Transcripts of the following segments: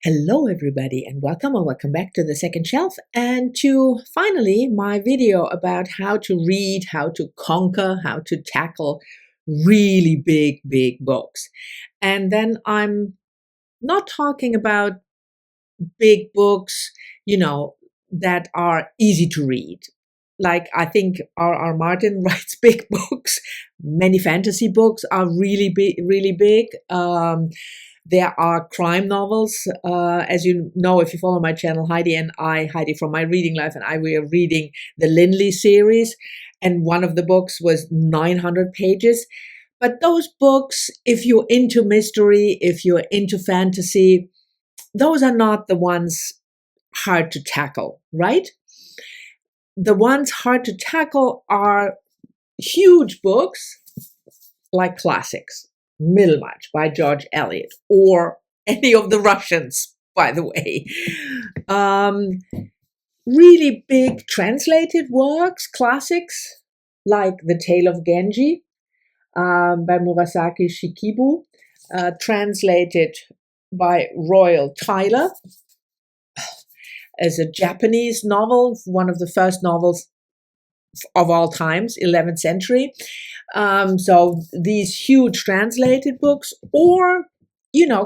Hello everybody and welcome back to the second shelf and to finally my video about how to read, how to conquer, how to tackle really big books. And then I'm not talking about big books, that are easy to read. Like I think R.R. Martin writes big books. Many fantasy books are really big. There are crime novels. As you know, if you follow my channel, Heidi from My Reading Life, and I were reading the Linley series. And one of the books was 900 pages. But those books, if you're into mystery, if you're into fantasy, those are not the ones hard to tackle, right? The ones hard to tackle are huge books like classics. Middlemarch by George Eliot, or any of the Russians, by the way. Really big translated works, classics, like The Tale of Genji by Murasaki Shikibu, translated by Royal Tyler as a Japanese novel, one of the first novels of all times, 11th century. So these huge translated books, or,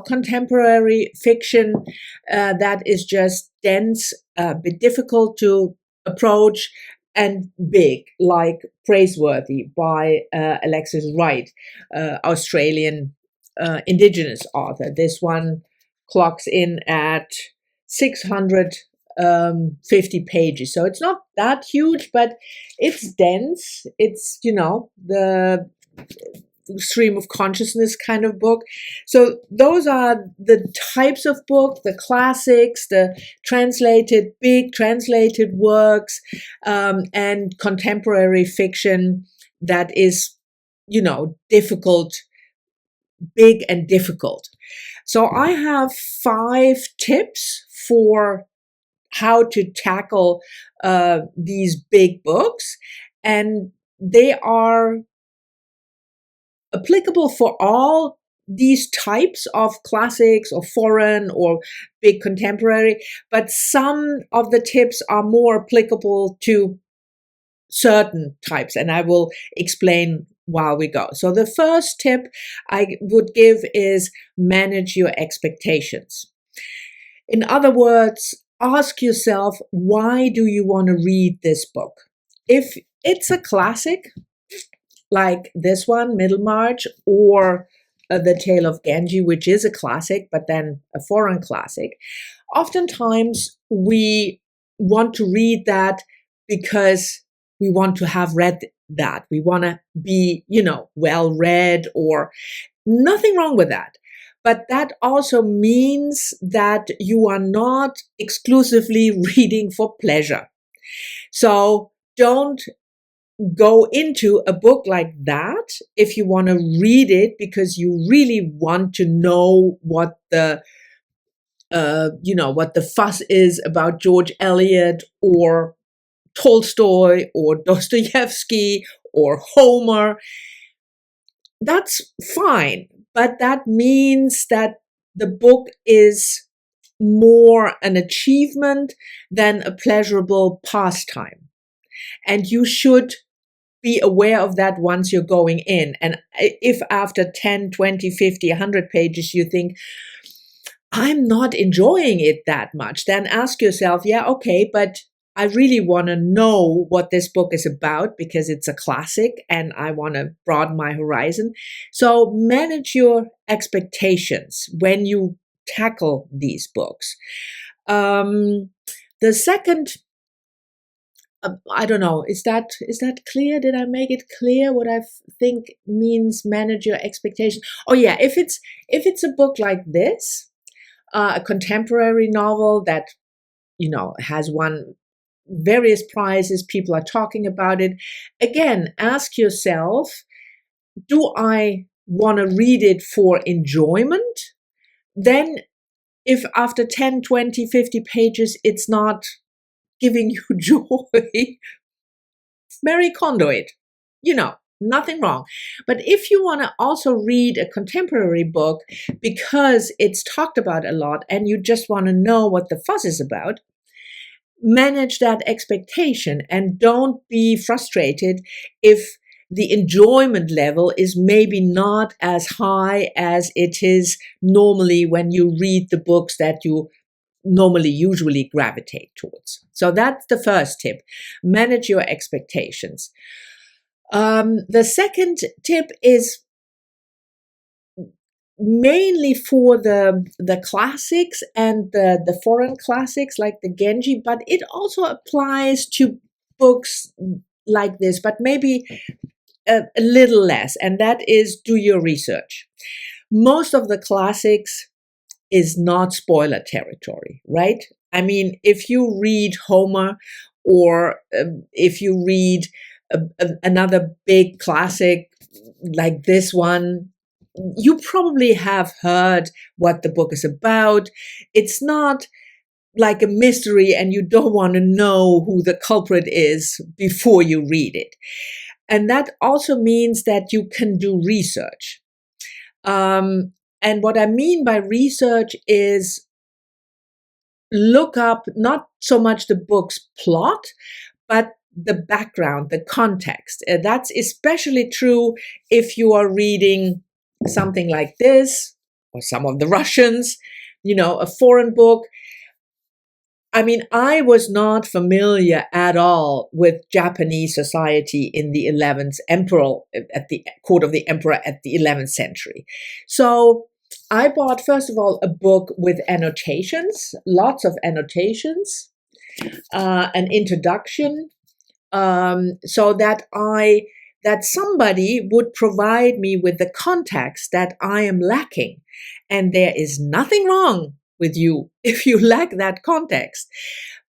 contemporary fiction that is just dense, a bit difficult to approach, and big, like Praiseworthy by Alexis Wright, Australian indigenous author. This one clocks in at 650 pages. So it's not that huge, but it's dense. It's, the stream of consciousness kind of book. So those are the types of book, the classics, the big translated works, and contemporary fiction that is, difficult, big and difficult. So I have 5 tips for how to tackle these big books, and they are applicable for all these types of classics or foreign or big contemporary, but some of the tips are more applicable to certain types, and I will explain while we go. So the first tip I would give is manage your expectations. In other words, ask yourself, why do you want to read this book? If it's a classic, like this one, Middlemarch, or The Tale of Genji, which is a classic, but then a foreign classic, oftentimes we want to read that because we want to have read that. We want to be, well read, or nothing wrong with that. But that also means that you are not exclusively reading for pleasure. So don't go into a book like that if you want to read it because you really want to know what the what the fuss is about George Eliot or Tolstoy or Dostoevsky or Homer. That's fine, but that means that the book is more an achievement than a pleasurable pastime. And you should be aware of that once you're going in. And if after 10, 20, 50, 100 pages you think, I'm not enjoying it that much, then ask yourself, yeah, okay, but I really want to know what this book is about because it's a classic and I want to broaden my horizon. So manage your expectations when you tackle these books. The second, I don't know, is that clear? Did I make it clear what I think means manage your expectations? Oh yeah, if it's a book like this, a contemporary novel that, has won various prizes, people are talking about it. Again, ask yourself, do I want to read it for enjoyment? Then if after 10, 20, 50 pages, it's not giving you joy, Marie Kondo it. Nothing wrong. But if you want to also read a contemporary book because it's talked about a lot and you just want to know what the fuss is about, manage that expectation and don't be frustrated if the enjoyment level is maybe not as high as it is normally when you read the books that you usually gravitate towards. So that's the first tip. Manage your expectations. The second tip is mainly for the classics and the foreign classics like the Genji, but it also applies to books like this, but maybe a little less, and that is do your research. Most of the classics is not spoiler territory, right? I mean, if you read Homer or if you read another big classic like this one, you probably have heard what the book is about. It's not like a mystery and you don't want to know who the culprit is before you read it. And that also means that you can do research. And what I mean by research is look up not so much the book's plot, but the background, the context. That's especially true if you are reading something like this, or some of the Russians, a foreign book. I mean, I was not familiar at all with Japanese society in the 11th emperor, at the court of the emperor at the 11th century. So I bought, first of all, a book with annotations, lots of annotations, an introduction, so that somebody would provide me with the context that I am lacking. And there is nothing wrong with you if you lack that context.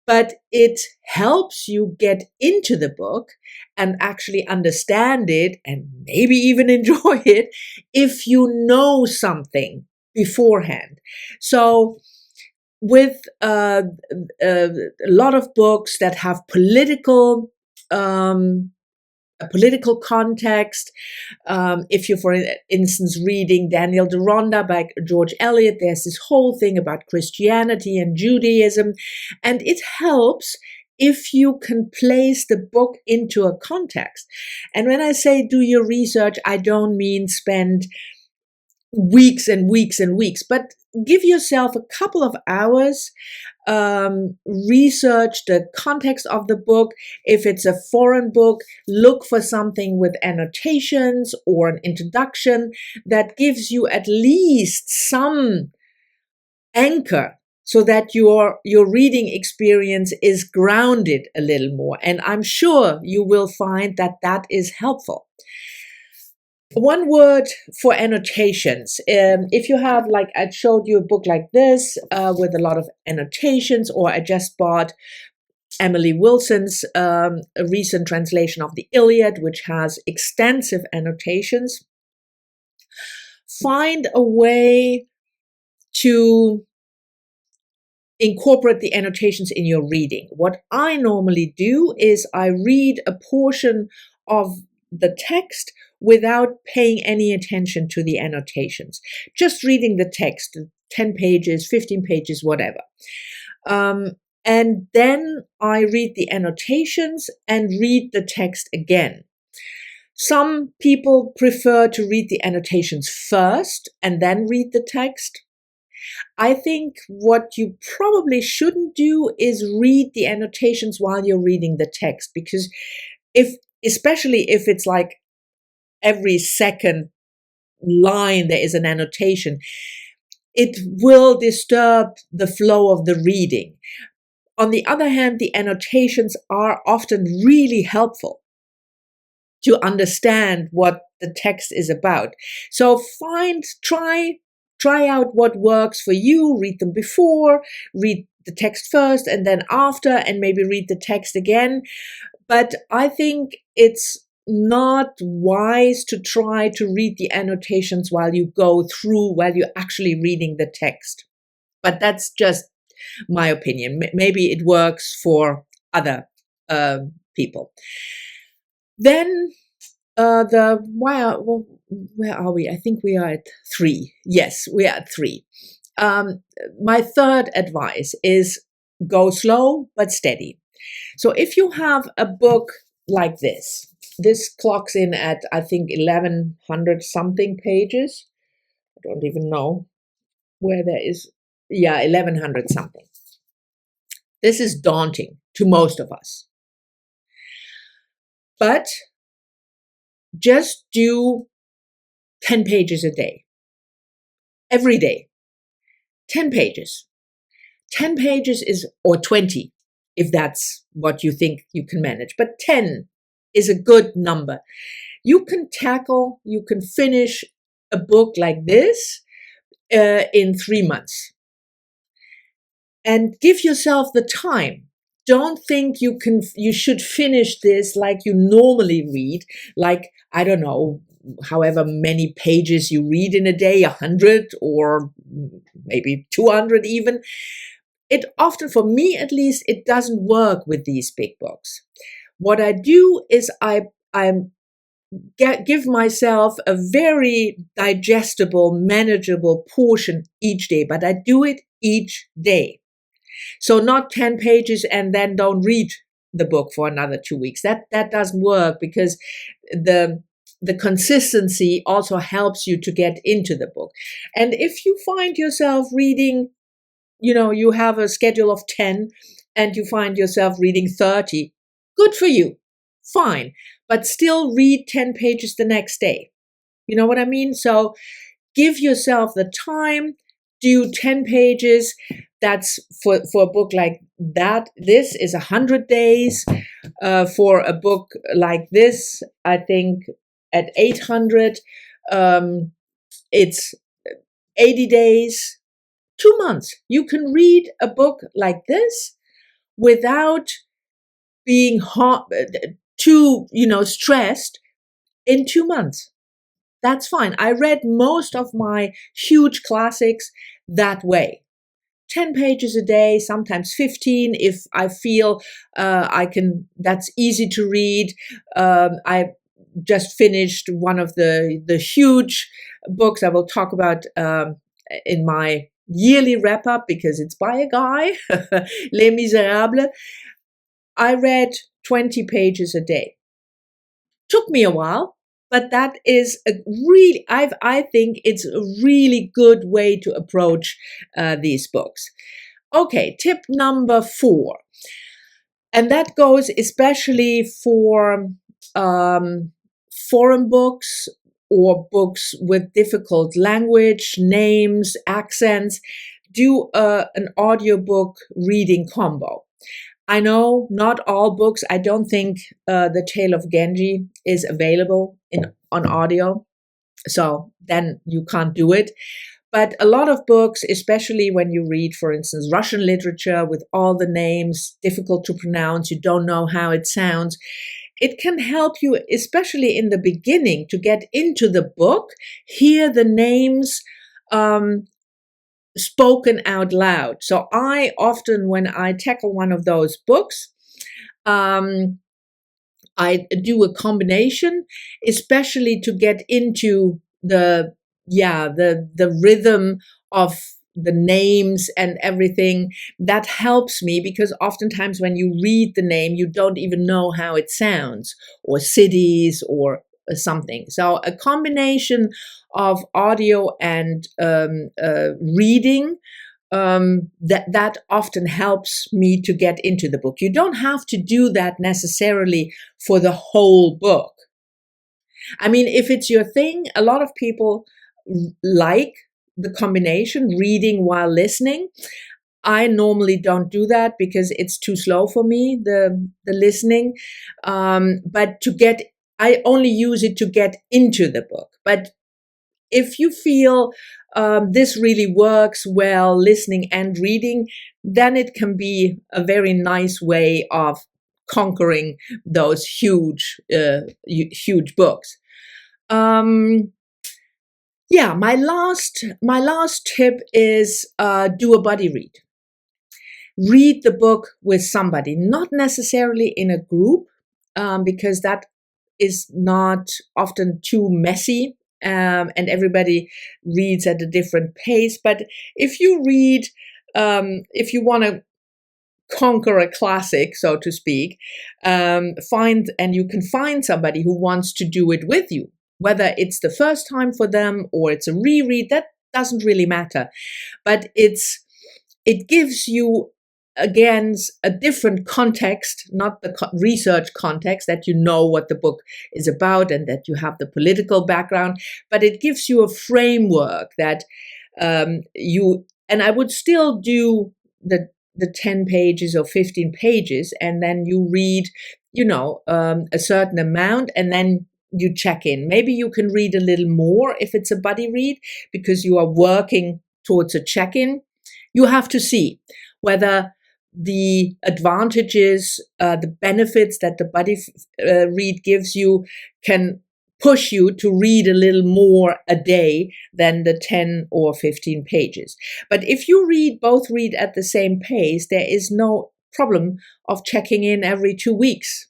But it helps you get into the book and actually understand it and maybe even enjoy it if you know something beforehand. So with a lot of books that have a political context. If you're, for instance, reading Daniel Deronda by George Eliot, there's this whole thing about Christianity and Judaism, and it helps if you can place the book into a context. And when I say do your research, I don't mean spend weeks and weeks and weeks, but give yourself a couple of hours, research the context of the book. If it's a foreign book, look for something with annotations or an introduction that gives you at least some anchor so that your reading experience is grounded a little more. And I'm sure you will find that that is helpful. One word for annotations. If you have, like I showed you a book like this with a lot of annotations, or I just bought Emily Wilson's a recent translation of the Iliad, which has extensive annotations, find a way to incorporate the annotations in your reading. What I normally do is I read a portion of the text without paying any attention to the annotations. Just reading the text, 10 pages, 15 pages, whatever. And then I read the annotations and read the text again. Some people prefer to read the annotations first and then read the text. I think what you probably shouldn't do is read the annotations while you're reading the text, because especially if it's like every second line there is an annotation, it will disturb the flow of the reading. On the other hand, the annotations are often really helpful to understand what the text is about. So try out what works for you, read them before, read the text first and then after, and maybe read the text again. But I think it's not wise to try to read the annotations while you're actually reading the text. But that's just my opinion. Maybe it works for other people. Then Where are we? I think we are at 3. Yes, we are at 3. My third advice is go slow but steady. So if you have a book like this clocks in at, I think, 1100 something pages. I don't even know where there is. Yeah, 1100 something. This is daunting to most of us. But just do 10 pages a day. Every day. 10 pages. 10 pages is, or 20, if that's what you think you can manage. But 10 is a good number. You can finish a book like this in 3 months. And give yourself the time. Don't think you should finish this like you normally read, like, I don't know, however many pages you read in a day, 100 or maybe 200 even. It often, for me at least, it doesn't work with these big books. What I do is I give myself a very digestible, manageable portion each day, but I do it each day. So not 10 pages and then don't read the book for another 2 weeks. That doesn't work, because the consistency also helps you to get into the book. And if you find yourself reading, you have a schedule of 10 and you find yourself reading 30, good for you. Fine. But still read 10 pages the next day. You know what I mean? So give yourself the time, do 10 pages. That's for a book like that. This is 100 days. For a book like this, I think at 800, it's 80 days, 2 months. You can read a book like this without being too, stressed in 2 months. That's fine. I read most of my huge classics that way. 10 pages a day, sometimes 15 if I feel that's easy to read. I just finished one of the huge books I will talk about in my yearly wrap-up, because it's by a guy, Les Miserables. I read 20 pages a day. Took me a while, but that is I think it's a really good way to approach these books. Okay, tip number 4. And that goes especially for foreign books or books with difficult language, names, accents. Do an audiobook reading combo. I know not all books. I don't think The Tale of Genji is available on audio, so then you can't do it. But a lot of books, especially when you read, for instance, Russian literature with all the names, difficult to pronounce, you don't know how it sounds, it can help you, especially in the beginning, to get into the book, hear the names spoken out loud. So I often, when I tackle one of those books, I do a combination, especially to get into the rhythm of the names and everything. That helps me, because oftentimes when you read the name, you don't even know how it sounds, or cities or something. So a combination of audio and reading, that often helps me to get into the book. You don't have to do that necessarily for the whole book. I mean, if it's your thing, a lot of people like the combination, reading while listening. I normally don't do that because it's too slow for me, the listening. But I only use it to get into the book. But if you feel this really works well, listening and reading, then it can be a very nice way of conquering those huge books. My last tip is do a buddy read. Read the book with somebody, not necessarily in a group, because that is not often too messy, and everybody reads at a different pace. But if you read, if you want to conquer a classic, so to speak, you can find somebody who wants to do it with you, whether it's the first time for them or it's a reread, that doesn't really matter. But it gives you, again, a different context, not the research context that you know what the book is about and that you have the political background, but it gives you a framework that and I would still do the 10 pages or 15 pages, and then you read, a certain amount, and then you check in. Maybe you can read a little more if it's a buddy read, because you are working towards a check-in. You have to see whether the advantages, the benefits that the buddy read gives you can push you to read a little more a day than the 10 or 15 pages. But if you both read at the same pace, there is no problem of checking in every 2 weeks,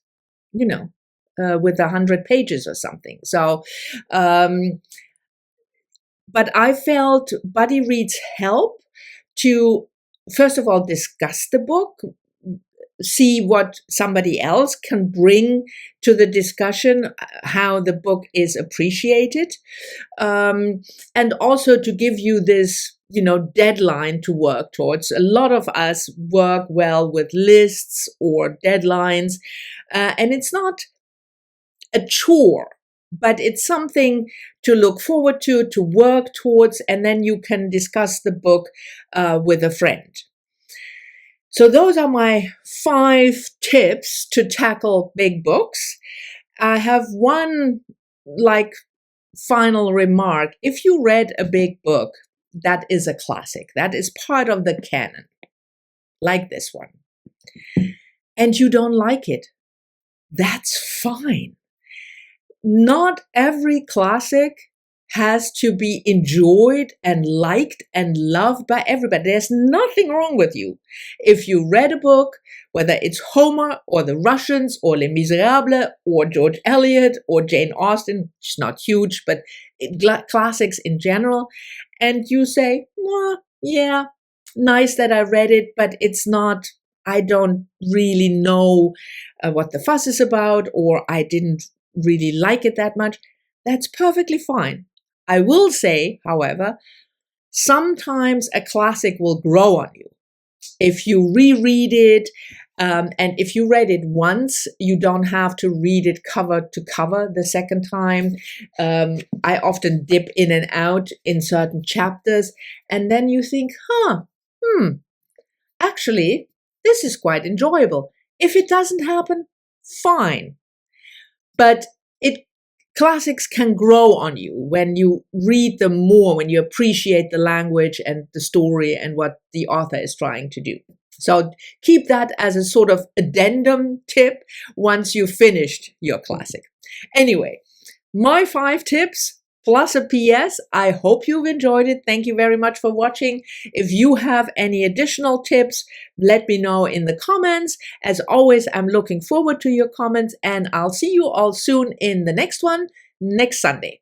with 100 pages or something. So, but I felt buddy reads help to, first of all, discuss the book, see what somebody else can bring to the discussion, how the book is appreciated, and also to give you this, deadline to work towards. A lot of us work well with lists or deadlines, and it's not a chore, but it's something to look forward to work towards, and then you can discuss the book with a friend. So those are my 5 tips to tackle big books. I have one final remark. If you read a big book that is a classic, that is part of the canon, like this one, and you don't like it, that's fine. Not every classic has to be enjoyed and liked and loved by everybody. There's nothing wrong with you. If you read a book, whether it's Homer or the Russians or Les Miserables or George Eliot or Jane Austen, she's not huge, but classics in general, and you say, yeah, nice that I read it, but it's not, I don't really know what the fuss is about, or I didn't really like it that much, that's perfectly fine. I will say, however, sometimes a classic will grow on you. If you reread it, and if you read it once, you don't have to read it cover to cover the second time. I often dip in and out in certain chapters, and then you think, actually, this is quite enjoyable. If it doesn't happen, fine. But classics can grow on you when you read them more, when you appreciate the language and the story and what the author is trying to do. So keep that as a sort of addendum tip once you've finished your classic. Anyway, my 5 tips plus a PS. I hope you've enjoyed it. Thank you very much for watching. If you have any additional tips, let me know in the comments. As always, I'm looking forward to your comments, and I'll see you all soon in the next one, next Sunday.